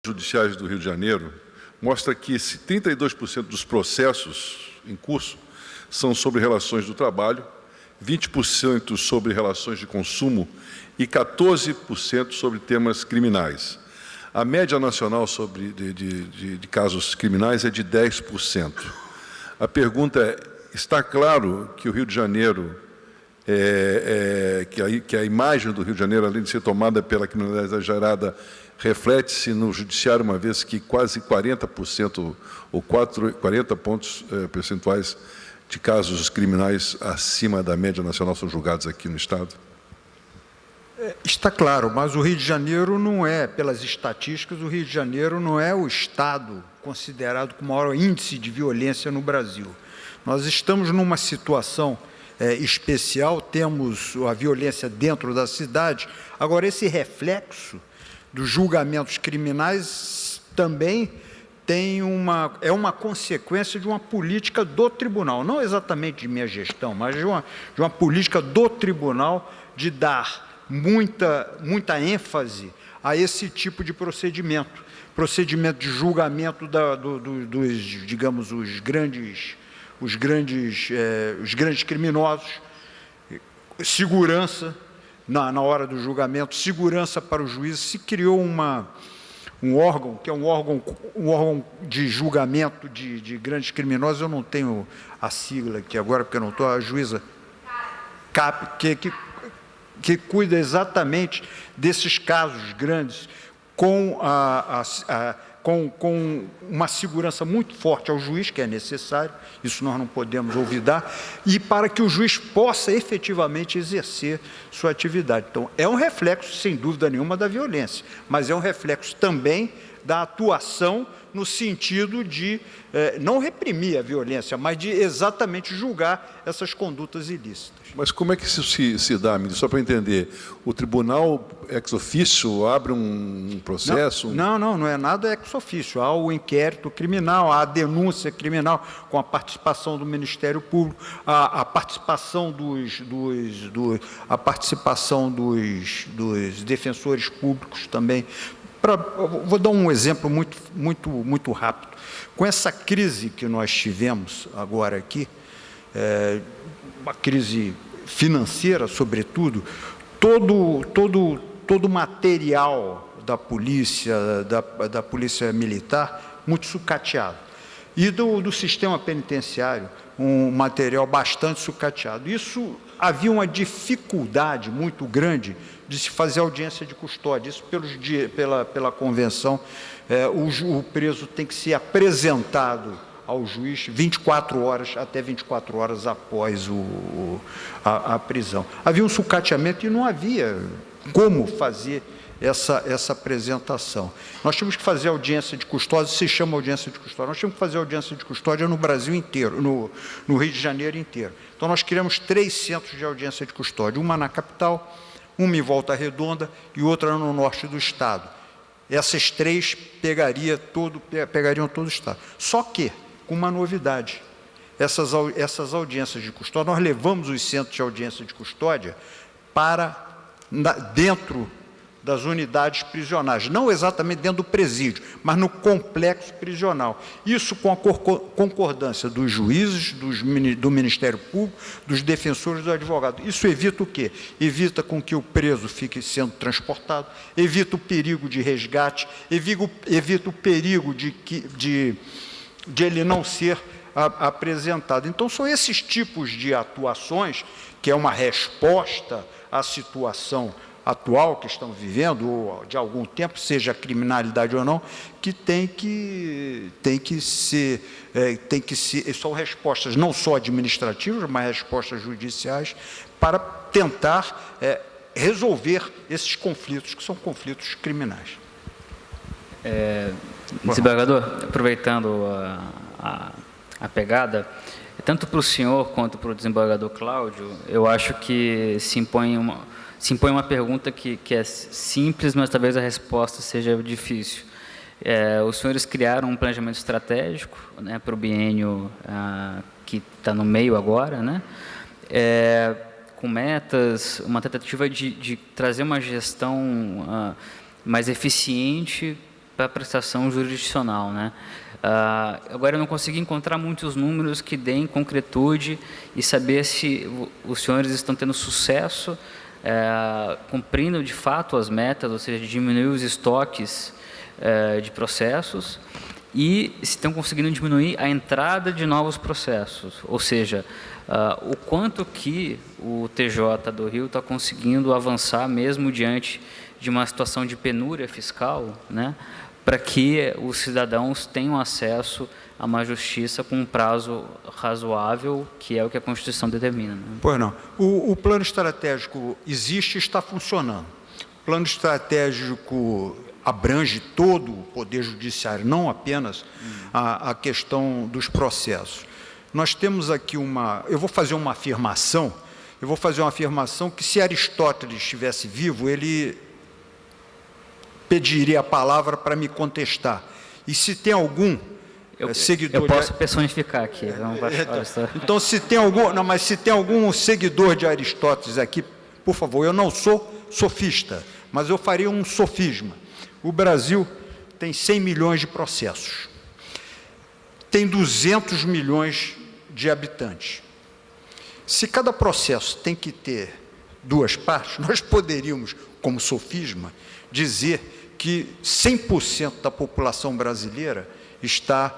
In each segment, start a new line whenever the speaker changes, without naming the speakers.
judiciais do Rio de Janeiro mostra que 32% dos processos em curso são sobre relações do trabalho, 20% sobre relações de consumo e 14% sobre temas criminais. A média nacional de casos criminais é de 10%. A pergunta é, está claro que o Rio de Janeiro, que a imagem do Rio de Janeiro, além de ser tomada pela criminalidade exagerada, reflete-se no judiciário, uma vez que quase 40% ou 40 pontos percentuais de casos criminais acima da média nacional são julgados aqui no Estado?
Está claro, mas o Rio de Janeiro não é, pelas estatísticas, o Rio de Janeiro não é o Estado considerado com o maior índice de violência no Brasil. Nós estamos numa situação especial, temos a violência dentro da cidade. Agora, esse reflexo dos julgamentos criminais também é uma consequência de uma política do tribunal, não exatamente de minha gestão, mas de uma política do tribunal de dar muita ênfase a esse tipo de procedimento de julgamento digamos, os grandes criminosos, segurança na hora do julgamento, segurança para o juiz. Se criou um órgão, que é um órgão de julgamento de grandes criminosos, eu não tenho a sigla aqui agora, porque eu não estou, a juíza CAP, que cuida exatamente desses casos grandes, com uma segurança muito forte ao juiz, que é necessário, isso nós não podemos olvidar, e para que o juiz possa efetivamente exercer sua atividade. Então, é um reflexo, sem dúvida nenhuma, da violência, mas é um reflexo também da atuação no sentido de não reprimir a violência, mas de exatamente julgar essas condutas ilícitas.
Mas como é que isso se dá, ministro? Só para entender, o tribunal ex officio abre um processo?
Não é nada ex officio. Há o inquérito criminal, há a denúncia criminal com a participação do Ministério Público, a participação dos defensores públicos também. Vou dar um exemplo muito rápido. Com essa crise que nós tivemos agora aqui, uma crise financeira, sobretudo, todo o material da polícia militar, muito sucateado. E do sistema penitenciário, um material bastante sucateado. Isso havia uma dificuldade muito grande de se fazer audiência de custódia. Isso pela convenção, o preso tem que ser apresentado ao juiz 24 horas, até 24 horas após a prisão. Havia um sucateamento e não havia como fazer essa apresentação. Nós tínhamos que fazer audiência de custódia, se chama audiência de custódia, nós tínhamos que fazer audiência de custódia no Brasil inteiro, no Rio de Janeiro inteiro. Então, nós criamos 3 centros de audiência de custódia, uma na capital, uma em Volta Redonda e outra no norte do Estado. Essas 3 pegariam todo o Estado. Só que, com uma novidade, essas audiências de custódia, nós levamos os centros de audiência de custódia para dentro das unidades prisionais, não exatamente dentro do presídio, mas no complexo prisional. Isso com a concordância dos juízes, do Ministério Público, dos defensores e dos advogados. Isso evita o quê? Evita com que o preso fique sendo transportado, evita o perigo de resgate, evita o perigo de ele não ser apresentado. Então, são esses tipos de atuações, que é uma resposta à situação atual que estamos vivendo, ou de algum tempo, seja criminalidade ou não, que tem que ser, são respostas não só administrativas, mas respostas judiciais, para tentar resolver esses conflitos, que são conflitos criminais.
Desembargador, aproveitando a pegada, tanto para o senhor quanto para o desembargador Cláudio, eu acho que se impõe uma pergunta que é simples, mas talvez a resposta seja difícil. Os senhores criaram um planejamento estratégico, né, para o biênio que está no meio agora, né, com metas, uma tentativa de trazer uma gestão mais eficiente para a prestação jurisdicional, né? Agora, eu não consegui encontrar muitos números que deem concretude e saber se os senhores estão tendo sucesso, cumprindo de fato as metas, ou seja, diminuir os estoques de processos, e se estão conseguindo diminuir a entrada de novos processos, ou seja, o quanto que o TJ do Rio está conseguindo avançar mesmo diante de uma situação de penúria fiscal, né, para que os cidadãos tenham acesso a uma justiça com um prazo razoável, que é o que a Constituição determina, né?
Pois não. O plano estratégico existe e está funcionando. O plano estratégico abrange todo o Poder Judiciário, não apenas a questão dos processos. Nós temos aqui eu vou fazer uma afirmação que, se Aristóteles estivesse vivo, ele pediria a palavra para me contestar. E se tem algum seguidor...
Eu posso personificar aqui.
Então, se tem algum seguidor de Aristóteles aqui, por favor, eu não sou sofista, mas eu faria um sofisma. O Brasil tem 100 milhões de processos, tem 200 milhões de habitantes. Se cada processo tem que ter 2 partes, nós poderíamos, como sofisma, dizer que 100% da população brasileira está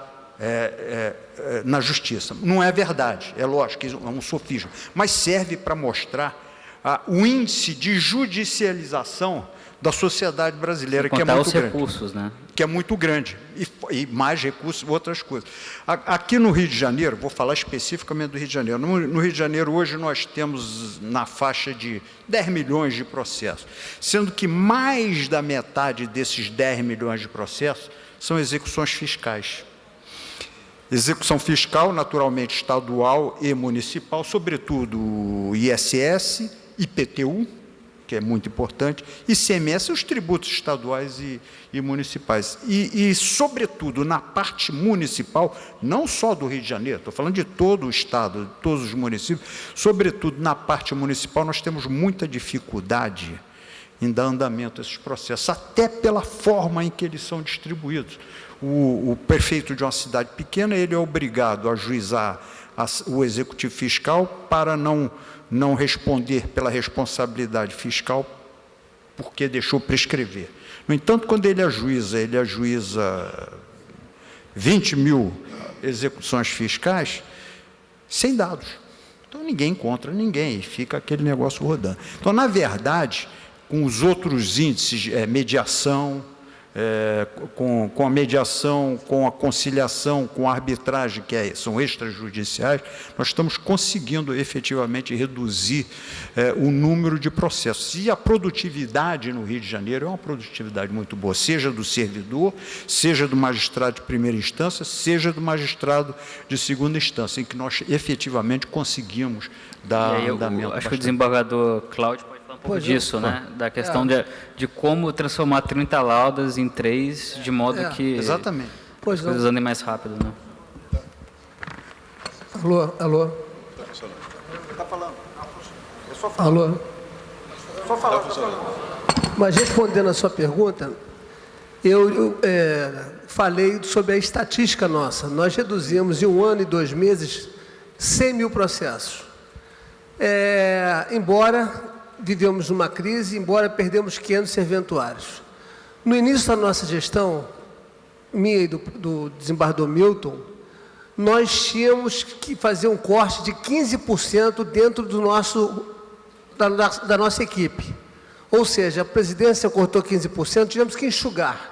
na justiça. Não é verdade, é lógico, é um sofisma, mas serve para mostrar o índice de judicialização da sociedade brasileira, que é muito grande.
Recursos, né?
Que é muito grande, e mais recursos, outras coisas. Aqui no Rio de Janeiro, vou falar especificamente do Rio de Janeiro, no Rio de Janeiro hoje nós temos na faixa de 10 milhões de processos, sendo que mais da metade desses 10 milhões de processos são execuções fiscais. Execução fiscal, naturalmente, estadual e municipal, sobretudo ISS, IPTU, que é muito importante, ICMS, os tributos estaduais e municipais. E, sobretudo, na parte municipal, não só do Rio de Janeiro, estou falando de todo o Estado, de todos os municípios, sobretudo na parte municipal, nós temos muita dificuldade em dar andamento a esses processos, até pela forma em que eles são distribuídos. O prefeito de uma cidade pequena, ele é obrigado a ajuizar o executivo fiscal para não responder pela responsabilidade fiscal porque deixou prescrever. No entanto, quando ele ajuiza 20 mil execuções fiscais sem dados. Então, ninguém encontra ninguém e fica aquele negócio rodando. Então, na verdade, com os outros índices, mediação, com a mediação, com a conciliação, com a arbitragem, que são extrajudiciais, nós estamos conseguindo efetivamente reduzir o número de processos. E a produtividade no Rio de Janeiro é uma produtividade muito boa, seja do servidor, seja do magistrado de primeira instância, seja do magistrado de segunda instância, em que nós efetivamente conseguimos dar andamento.
Acho que o desembargador Cláudio pouco disso, né? Da questão de como transformar 30 laudas em 3, de modo que
exatamente.
As coisas andem mais rápido, né?
Alô?
Está falando. É só
falar. Alô?
Só falar.
Mas respondendo a sua pergunta, eu falei sobre a estatística nossa. Nós reduzimos em 1 ano e 2 meses 100 mil processos. Embora vivemos uma crise, embora perdemos 500 serventuários. No início da nossa gestão, minha e do desembargador Milton, nós tínhamos que fazer um corte de 15% dentro da nossa equipe. Ou seja, a presidência cortou 15%, tivemos que enxugar.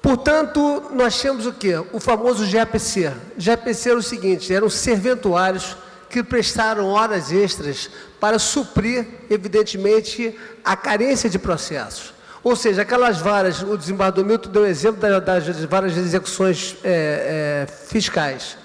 Portanto, nós tínhamos o quê? O famoso GAPC. GAPC era o seguinte, eram serventuários que prestaram horas extras para suprir, evidentemente, a carência de processos. Ou seja, aquelas varas, o desembargador Milton deu exemplo das varas de execuções fiscais.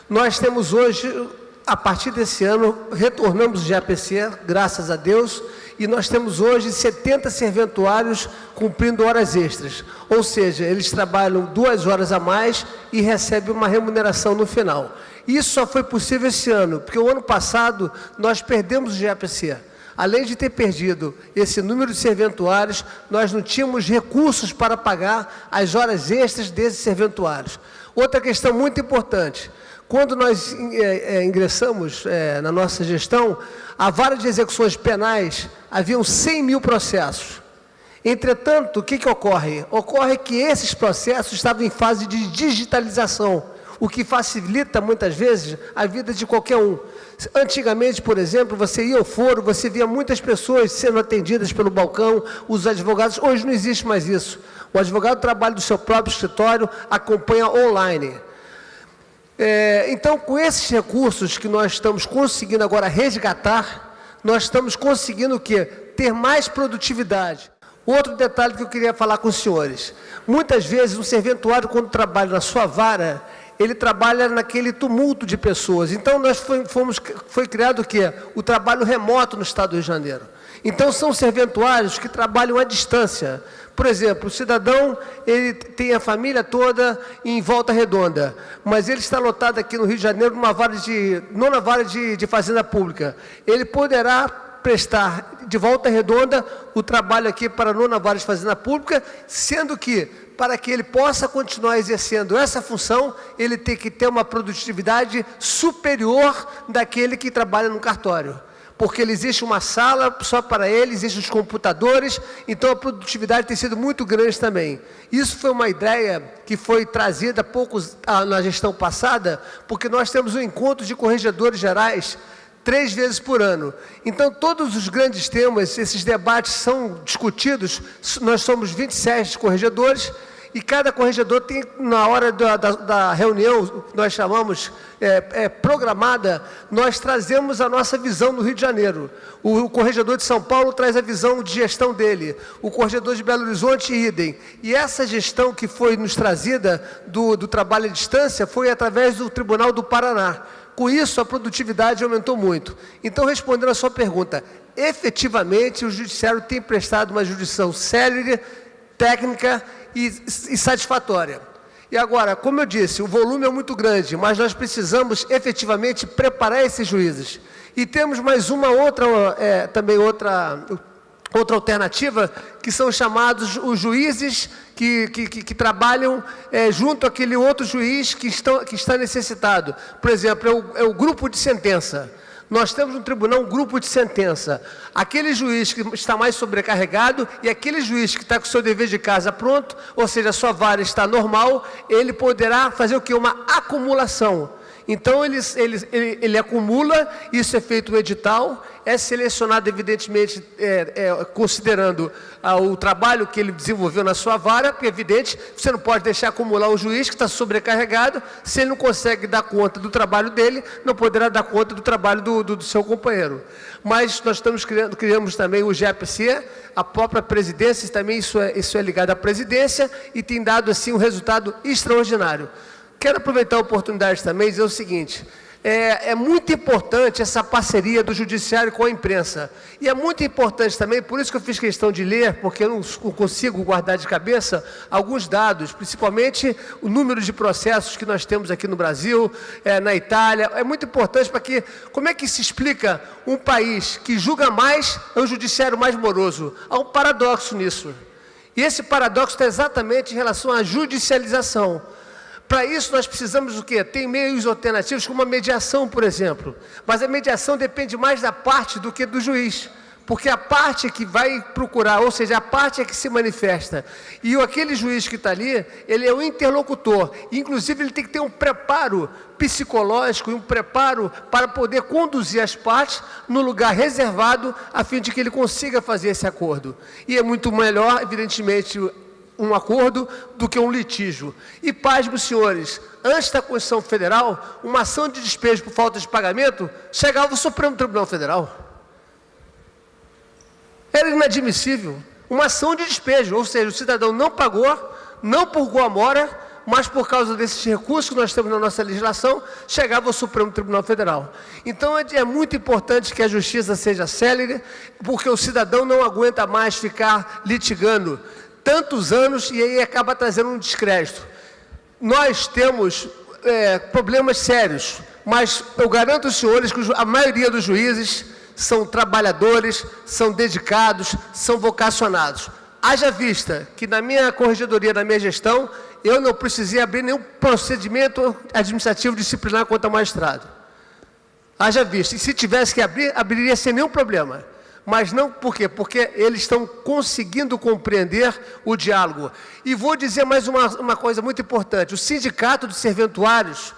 Nós temos hoje, a partir desse ano, retornamos o GAPC, graças a Deus, e nós temos hoje 70 serventuários cumprindo horas extras. Ou seja, eles trabalham 2 horas a mais e recebem uma remuneração no final. Isso só foi possível esse ano, porque o ano passado nós perdemos o GAPC. Além de ter perdido esse número de serventuários, nós não tínhamos recursos para pagar as horas extras desses serventuários. Outra questão muito importante, quando nós ingressamos na nossa gestão, a vara de execuções penais, haviam 100 mil processos. Entretanto, o que ocorre? Ocorre que esses processos estavam em fase de digitalização, o que facilita, muitas vezes, a vida de qualquer um. Antigamente, por exemplo, você ia ao foro, você via muitas pessoas sendo atendidas pelo balcão, os advogados, hoje não existe mais isso. O advogado trabalha do seu próprio escritório, acompanha online. Então, com esses recursos que nós estamos conseguindo agora resgatar, nós estamos conseguindo o quê? Ter mais produtividade. Outro detalhe que eu queria falar com os senhores. Muitas vezes, um serventuário, quando trabalha na sua vara, ele trabalha naquele tumulto de pessoas. Então, foi criado o quê? O trabalho remoto no Estado do Rio de Janeiro. Então, são serventuários que trabalham à distância. Por exemplo, o cidadão, ele tem a família toda em Volta Redonda, mas ele está lotado aqui no Rio de Janeiro, nona vara de Fazenda Pública. Ele poderá prestar de Volta Redonda o trabalho aqui para a nona vara de Fazenda Pública, sendo que, para que ele possa continuar exercendo essa função, ele tem que ter uma produtividade superior daquele que trabalha no cartório. Porque existe uma sala só para ele, existem os computadores, então a produtividade tem sido muito grande também. Isso foi uma ideia que foi trazida na gestão passada, porque nós temos um encontro de corregedores gerais 3 vezes por ano. Então, todos os grandes temas, esses debates são discutidos, nós somos 27 corregedores, e cada corregedor tem, na hora da reunião, nós chamamos programada, nós trazemos a nossa visão do Rio de Janeiro. O corregedor de São Paulo traz a visão de gestão dele, o corregedor de Belo Horizonte, idem. E essa gestão que foi nos trazida do trabalho à distância foi através do Tribunal do Paraná. Com isso, a produtividade aumentou muito. Então, respondendo a sua pergunta, efetivamente, o Judiciário tem prestado uma jurisdição célere, técnica e satisfatória. E agora, como eu disse, o volume é muito grande, mas nós precisamos efetivamente preparar esses juízes. E temos mais uma outra alternativa, que são chamados os juízes que trabalham junto àquele outro juiz que está necessitado. Por exemplo, é o grupo de sentença. Nós temos no tribunal um grupo de sentença. Aquele juiz que está mais sobrecarregado e aquele juiz que está com o seu dever de casa pronto, ou seja, a sua vara está normal, ele poderá fazer o quê? Uma acumulação. Então, ele acumula, isso é feito no edital, é selecionado, evidentemente, considerando o trabalho que ele desenvolveu na sua vara, porque, evidente, você não pode deixar acumular um juiz que está sobrecarregado, se ele não consegue dar conta do trabalho dele, não poderá dar conta do trabalho do seu companheiro. Mas nós criamos também o GAPC, a própria presidência, também isso é ligado à presidência, e tem dado, assim, um resultado extraordinário. Quero aproveitar a oportunidade também e dizer o seguinte, é muito importante essa parceria do Judiciário com a imprensa. E é muito importante também, por isso que eu fiz questão de ler, porque eu não consigo guardar de cabeça alguns dados, principalmente o número de processos que nós temos aqui no Brasil, na Itália. É muito importante para que, como é que se explica um país que julga mais é um judiciário mais moroso? Há um paradoxo nisso. E esse paradoxo está exatamente em relação à judicialização. Para isso, nós precisamos do quê? Tem meios alternativos, como a mediação, por exemplo. Mas a mediação depende mais da parte do que do juiz. Porque a parte que vai procurar, ou seja, a parte é que se manifesta. E aquele juiz que está ali, ele é o interlocutor. Inclusive, ele tem que ter um preparo psicológico e um preparo para poder conduzir as partes no lugar reservado, a fim de que ele consiga fazer esse acordo. E é muito melhor, evidentemente, um acordo do que um litígio. E, pasmem, senhores, antes da Constituição Federal, uma ação de despejo por falta de pagamento chegava ao Supremo Tribunal Federal. Era inadmissível. Uma ação de despejo, ou seja, o cidadão não pagou, não purgou a mora, mas por causa desses recursos que nós temos na nossa legislação, chegava ao Supremo Tribunal Federal. Então, é muito importante que a justiça seja célere, porque o cidadão não aguenta mais ficar litigando tantos anos e aí acaba trazendo um descrédito. Nós temos problemas sérios, mas eu garanto aos senhores que a maioria dos juízes são trabalhadores, são dedicados, são vocacionados. Haja vista que na minha corregedoria, na minha gestão, eu não precisei abrir nenhum procedimento administrativo disciplinar contra o magistrado. Haja vista. E se tivesse que abrir, abriria sem nenhum problema. Mas não por quê? Porque eles estão conseguindo compreender o diálogo. E vou dizer mais uma coisa muito importante. O Sindicato dos Serventuários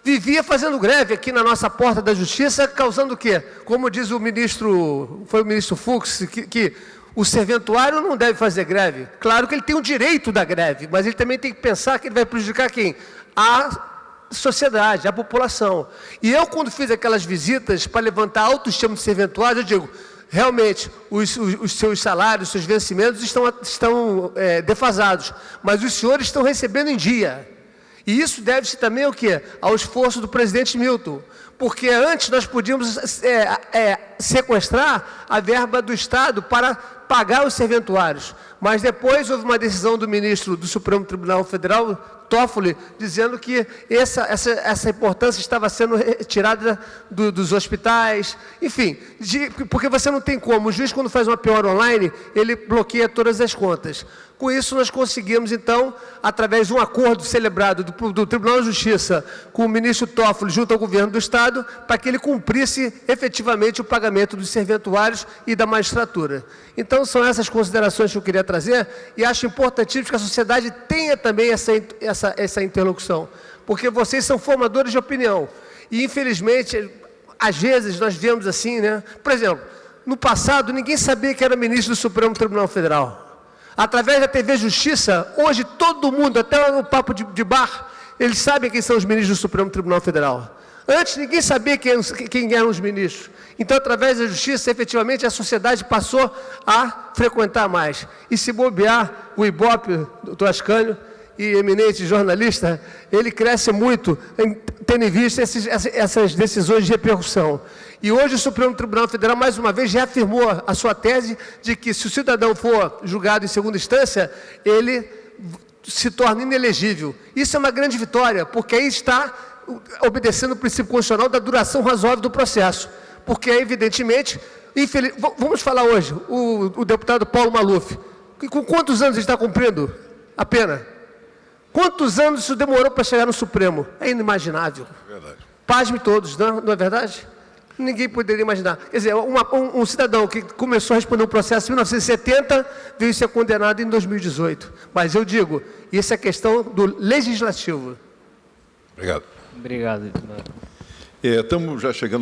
vivia fazendo greve aqui na nossa porta da Justiça, causando o quê? Como diz o ministro, foi o ministro Fux, que o serventuário não deve fazer greve. Claro que ele tem o direito da greve, mas ele também tem que pensar que ele vai prejudicar quem? A sociedade, a população. E eu, quando fiz aquelas visitas para levantar a autoestima dos serventuários, eu digo, realmente, os seus salários, os seus vencimentos estão defasados, mas os senhores estão recebendo em dia. E isso deve-se também ao quê? Ao esforço do presidente Milton. Porque antes nós podíamos sequestrar a verba do Estado para pagar os serventuários. Mas depois houve uma decisão do ministro do Supremo Tribunal Federal, Toffoli, dizendo que essa importância estava sendo retirada dos hospitais, enfim, porque você não tem como. O juiz, quando faz uma PO online, ele bloqueia todas as contas. Com isso, nós conseguimos, então, através de um acordo celebrado do Tribunal de Justiça com o ministro Toffoli, junto ao governo do Estado, para que ele cumprisse efetivamente o pagamento dos serventuários e da magistratura. Então, são essas considerações que eu queria trazer e acho importantíssimo que a sociedade tenha também essa interlocução, porque vocês são formadores de opinião. E, infelizmente, às vezes nós vemos assim, né? Por exemplo, no passado, ninguém sabia que era ministro do Supremo Tribunal Federal. Através da TV Justiça, hoje todo mundo, até no papo de bar, eles sabem quem são os ministros do Supremo Tribunal Federal. Antes ninguém sabia quem eram os ministros. Então, através da Justiça, efetivamente, a sociedade passou a frequentar mais. E se bobear, o Ibope, doutor Ascânio, e eminente jornalista, ele cresce muito, tendo em vista essas decisões de repercussão. E hoje o Supremo Tribunal Federal, mais uma vez, reafirmou a sua tese de que, se o cidadão for julgado em segunda instância, ele se torna inelegível. Isso é uma grande vitória, porque aí está obedecendo o princípio constitucional da duração razoável do processo. Porque, evidentemente, vamos falar hoje, o deputado Paulo Maluf, com quantos anos ele está cumprindo a pena? Quantos anos isso demorou para chegar no Supremo? É inimaginável. Verdade. Pasme todos, não é verdade? Ninguém poderia imaginar. Quer dizer, um cidadão que começou a responder um processo em 1970 veio ser condenado em 2018. Mas eu digo, isso é questão do legislativo.
Obrigado.
Obrigado.
Estamos já chegando